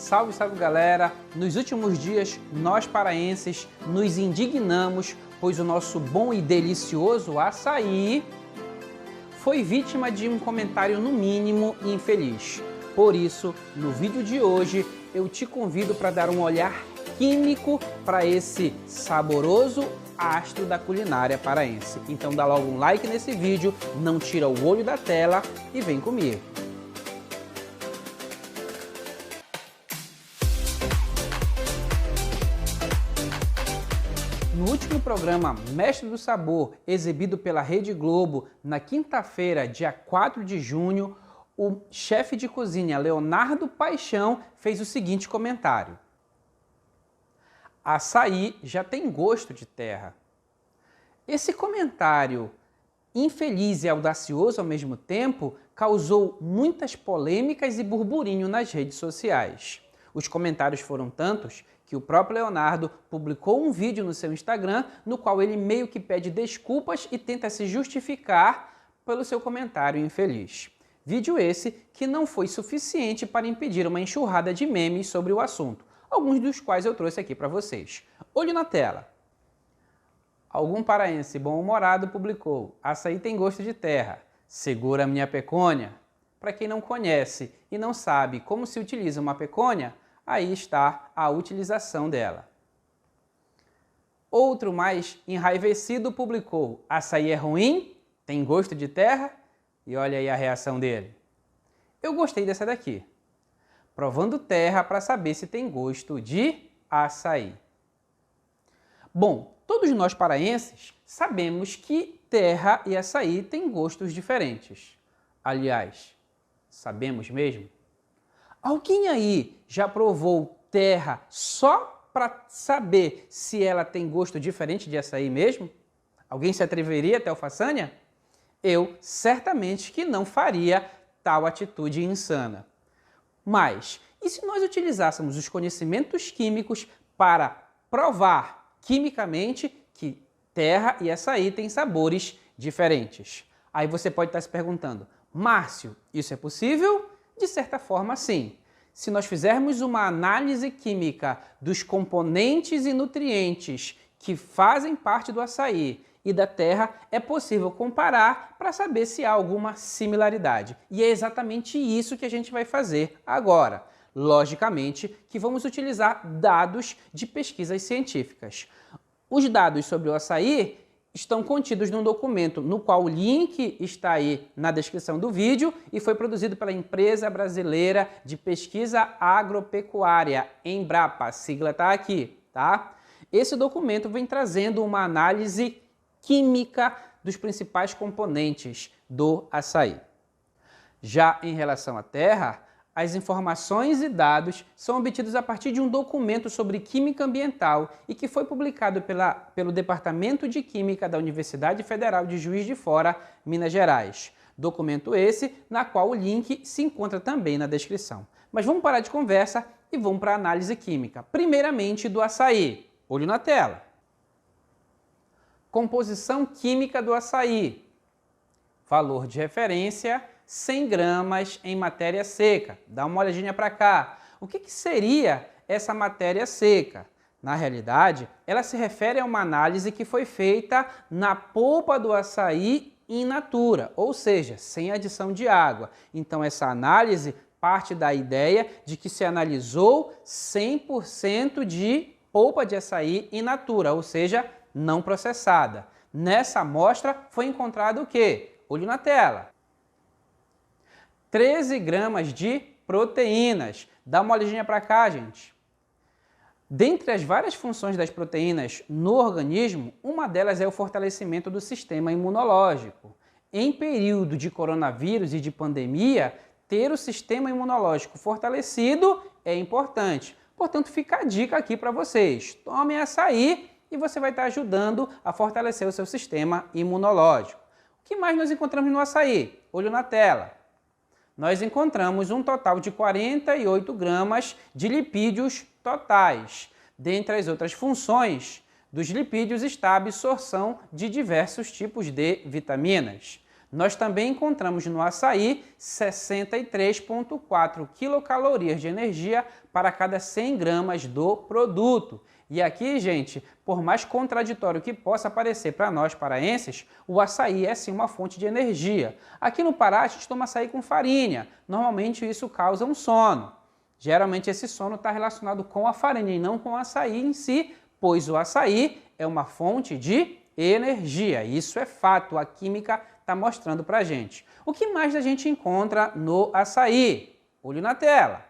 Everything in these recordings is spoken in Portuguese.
Salve, salve galera! Nos últimos dias, nós paraenses nos indignamos, pois o nosso bom e delicioso açaí foi vítima de um comentário no mínimo infeliz. Por isso, no vídeo de hoje, eu te convido para dar um olhar químico para esse saboroso astro da culinária paraense. Então dá logo um like nesse vídeo, não tira o olho da tela e vem comigo. No último programa Mestre do Sabor, exibido pela Rede Globo na quinta-feira, dia 4 de junho, o chefe de cozinha Leonardo Paixão fez o seguinte comentário: açaí já tem gosto de terra. Esse comentário, infeliz e audacioso ao mesmo tempo, causou muitas polêmicas e burburinho nas redes sociais. Os comentários foram tantos que o próprio Leonardo publicou um vídeo no seu Instagram no qual ele meio que pede desculpas e tenta se justificar pelo seu comentário infeliz. Vídeo esse que não foi suficiente para impedir uma enxurrada de memes sobre o assunto, alguns dos quais eu trouxe aqui para vocês. Olho na tela. Algum paraense bom-humorado publicou: açaí tem gosto de terra, segura a minha pecônia. Para quem não conhece e não sabe como se utiliza uma pecônia, aí está a utilização dela. Outro mais enraivecido publicou: açaí é ruim? Tem gosto de terra? E olha aí a reação dele. Eu gostei dessa daqui. Provando terra para saber se tem gosto de açaí. Bom, todos nós paraenses sabemos que terra e açaí têm gostos diferentes. Aliás, sabemos mesmo? Alguém aí já provou terra só para saber se ela tem gosto diferente de açaí mesmo? Alguém se atreveria até o façanha? Eu certamente que não faria tal atitude insana. Mas, e se nós utilizássemos os conhecimentos químicos para provar quimicamente que terra e açaí têm sabores diferentes? Aí você pode estar se perguntando: Márcio, isso é possível? De certa forma, sim. Se nós fizermos uma análise química dos componentes e nutrientes que fazem parte do açaí e da terra, é possível comparar para saber se há alguma similaridade. E é exatamente isso que a gente vai fazer agora. Logicamente que vamos utilizar dados de pesquisas científicas. Os dados sobre o açaí estão contidos num documento no qual o link está aí na descrição do vídeo e foi produzido pela Empresa Brasileira de Pesquisa Agropecuária, Embrapa, a sigla está aqui, tá? Esse documento vem trazendo uma análise química dos principais componentes do açaí. Já em relação à terra, as informações e dados são obtidos a partir de um documento sobre química ambiental e que foi publicado pelo Departamento de Química da Universidade Federal de Juiz de Fora, Minas Gerais. Documento esse, na qual o link se encontra também na descrição. Mas vamos parar de conversa e vamos para a análise química. Primeiramente do açaí. Olho na tela. Composição química do açaí. Valor de referência: 100 gramas em matéria seca. Dá uma olhadinha para cá. O que seria essa matéria seca? Na realidade, ela se refere a uma análise que foi feita na polpa do açaí in natura, ou seja, sem adição de água. Então essa análise parte da ideia de que se analisou 100% de polpa de açaí in natura, ou seja, não processada. Nessa amostra foi encontrado o quê? Olho na tela. 13 gramas de proteínas. Dá uma olhadinha para cá, gente. Dentre as várias funções das proteínas no organismo, uma delas é o fortalecimento do sistema imunológico. Em período de coronavírus e de pandemia, ter o sistema imunológico fortalecido é importante. Portanto, fica a dica aqui para vocês. Tomem açaí e você vai estar ajudando a fortalecer o seu sistema imunológico. O que mais nós encontramos no açaí? Olho na tela. Nós encontramos um total de 48 gramas de lipídios totais. Dentre as outras funções dos lipídios está a absorção de diversos tipos de vitaminas. Nós também encontramos no açaí 63,4 quilocalorias de energia para cada 100 gramas do produto. E aqui, gente, por mais contraditório que possa parecer para nós paraenses, o açaí é sim uma fonte de energia. Aqui no Pará, a gente toma açaí com farinha. Normalmente isso causa um sono. Geralmente esse sono está relacionado com a farinha e não com o açaí em si, pois o açaí é uma fonte de energia. Isso é fato, a química está mostrando para a gente. O que mais a gente encontra no açaí? Olho na tela.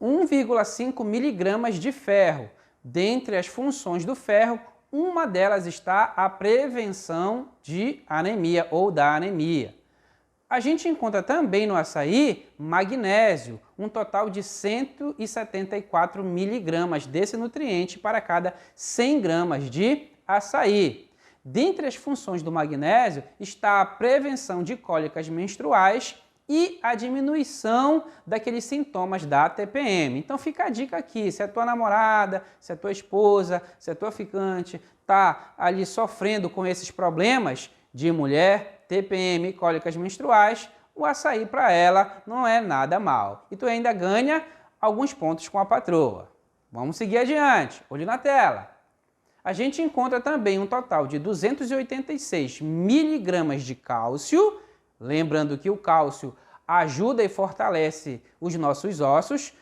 1,5 miligramas de ferro. Dentre as funções do ferro, uma delas está a prevenção de anemia ou da anemia. A gente encontra também no açaí magnésio, um total de 174 miligramas desse nutriente para cada 100 gramas de açaí. Dentre as funções do magnésio está a prevenção de cólicas menstruais e a diminuição daqueles sintomas da TPM. Então fica a dica aqui, se a tua namorada, se a tua esposa, se a tua ficante está ali sofrendo com esses problemas de mulher, TPM, cólicas menstruais, o açaí para ela não é nada mal. E tu ainda ganha alguns pontos com a patroa. Vamos seguir adiante, olho na tela. A gente encontra também um total de 286 miligramas de cálcio. Lembrando que o cálcio ajuda e fortalece os nossos ossos.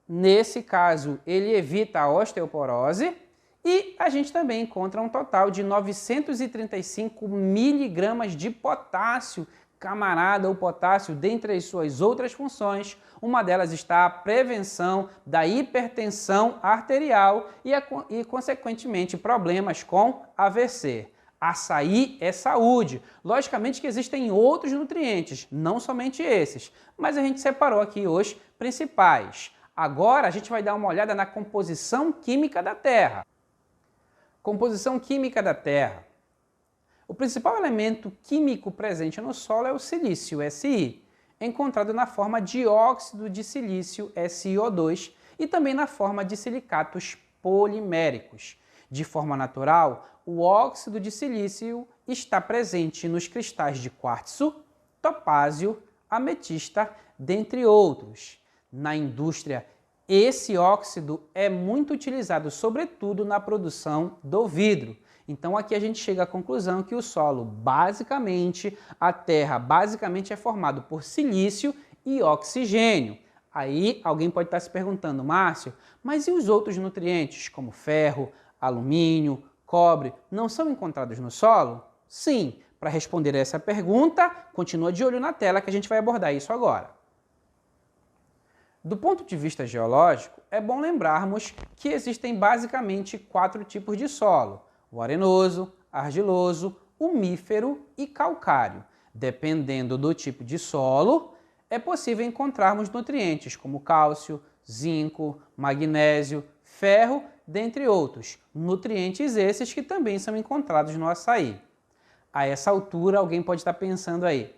Nesse caso, ele evita a osteoporose. E a gente também encontra um total de 935 miligramas de potássio. Camarada, o potássio, dentre as suas outras funções, uma delas está a prevenção da hipertensão arterial e consequentemente, problemas com AVC. Açaí é saúde. Logicamente que existem outros nutrientes, não somente esses, mas a gente separou aqui os principais. Agora a gente vai dar uma olhada na composição química da Terra. Composição química da Terra. O principal elemento químico presente no solo é o silício, Si, encontrado na forma dióxido de silício, SiO2, e também na forma de silicatos poliméricos. De forma natural, o óxido de silício está presente nos cristais de quartzo, topázio, ametista, dentre outros. Na indústria, esse óxido é muito utilizado, sobretudo na produção do vidro. Então aqui a gente chega à conclusão que o solo, basicamente, a Terra, basicamente é formado por silício e oxigênio. Aí alguém pode estar se perguntando, Márcio, mas e os outros nutrientes, como ferro, alumínio, cobre, não são encontrados no solo? Sim. Para responder essa pergunta, continua de olho na tela que a gente vai abordar isso agora. Do ponto de vista geológico, é bom lembrarmos que existem basicamente 4 tipos de solo: o arenoso, argiloso, umífero e calcário. Dependendo do tipo de solo, é possível encontrarmos nutrientes como cálcio, zinco, magnésio, ferro, dentre outros. Nutrientes esses que também são encontrados no açaí. A essa altura, alguém pode estar pensando aí,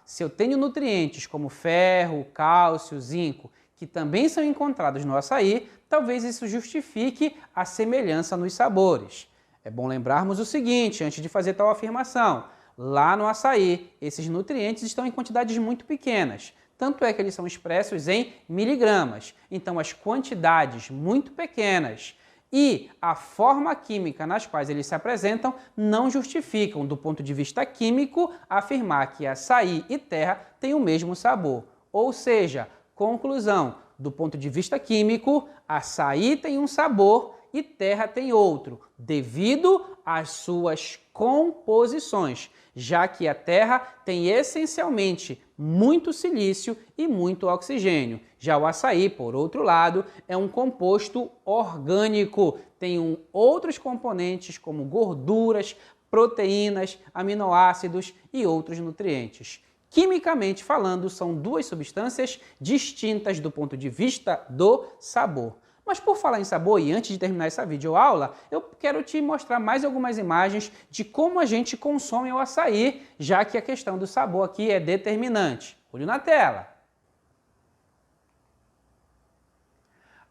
se eu tenho nutrientes como ferro, cálcio, zinco, que também são encontrados no açaí, talvez isso justifique a semelhança nos sabores. É bom lembrarmos o seguinte, antes de fazer tal afirmação, lá no açaí, esses nutrientes estão em quantidades muito pequenas, tanto é que eles são expressos em miligramas, então as quantidades muito pequenas e a forma química nas quais eles se apresentam não justificam, do ponto de vista químico, afirmar que açaí e terra têm o mesmo sabor. Ou seja, conclusão, do ponto de vista químico, açaí tem um sabor e terra tem outro, devido às suas composições, já que a terra tem essencialmente muito silício e muito oxigênio. Já o açaí, por outro lado, é um composto orgânico, tem outros componentes como gorduras, proteínas, aminoácidos e outros nutrientes. Quimicamente falando, são duas substâncias distintas do ponto de vista do sabor. Mas por falar em sabor, e antes de terminar essa videoaula, eu quero te mostrar mais algumas imagens de como a gente consome o açaí, já que a questão do sabor aqui é determinante. Olho na tela.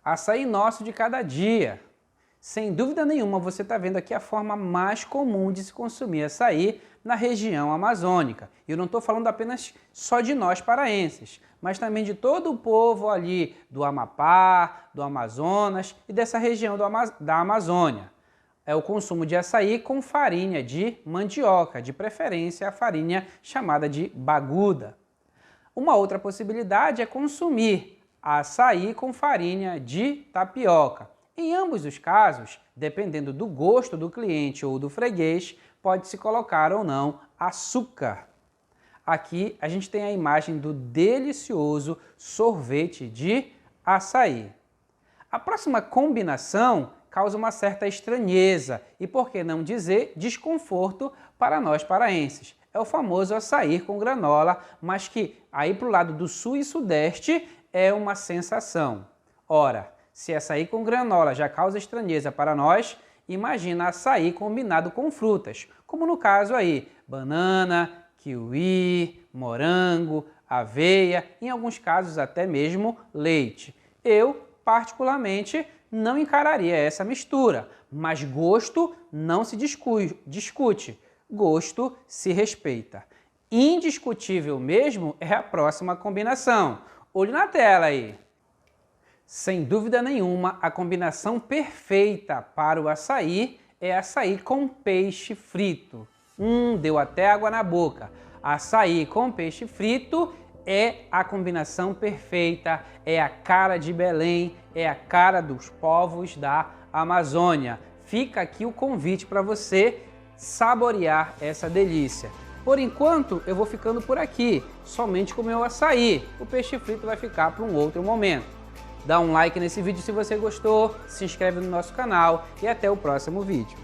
Açaí nosso de cada dia. Sem dúvida nenhuma, você está vendo aqui a forma mais comum de se consumir açaí na região amazônica. E eu não estou falando apenas só de nós paraenses, mas também de todo o povo ali do Amapá, do Amazonas e dessa região da Amazônia. É o consumo de açaí com farinha de mandioca, de preferência a farinha chamada de baguda. Uma outra possibilidade é consumir açaí com farinha de tapioca. Em ambos os casos, dependendo do gosto do cliente ou do freguês, pode-se colocar ou não açúcar. Aqui a gente tem a imagem do delicioso sorvete de açaí. A próxima combinação causa uma certa estranheza e, por que não dizer, desconforto para nós paraenses. É o famoso açaí com granola, mas que aí para o lado do sul e sudeste é uma sensação. Ora, se açaí com granola já causa estranheza para nós, imagina açaí combinado com frutas, como no caso aí, banana, kiwi, morango, aveia, em alguns casos até mesmo leite. Eu, particularmente, não encararia essa mistura, mas gosto não se discute, gosto se respeita. Indiscutível mesmo é a próxima combinação. Olho na tela aí. Sem dúvida nenhuma, a combinação perfeita para o açaí é açaí com peixe frito. Deu até água na boca. Açaí com peixe frito é a combinação perfeita, é a cara de Belém, é a cara dos povos da Amazônia. Fica aqui o convite para você saborear essa delícia. Por enquanto, eu vou ficando por aqui, somente com o meu açaí. O peixe frito vai ficar para um outro momento. Dá um like nesse vídeo se você gostou, se inscreve no nosso canal e até o próximo vídeo.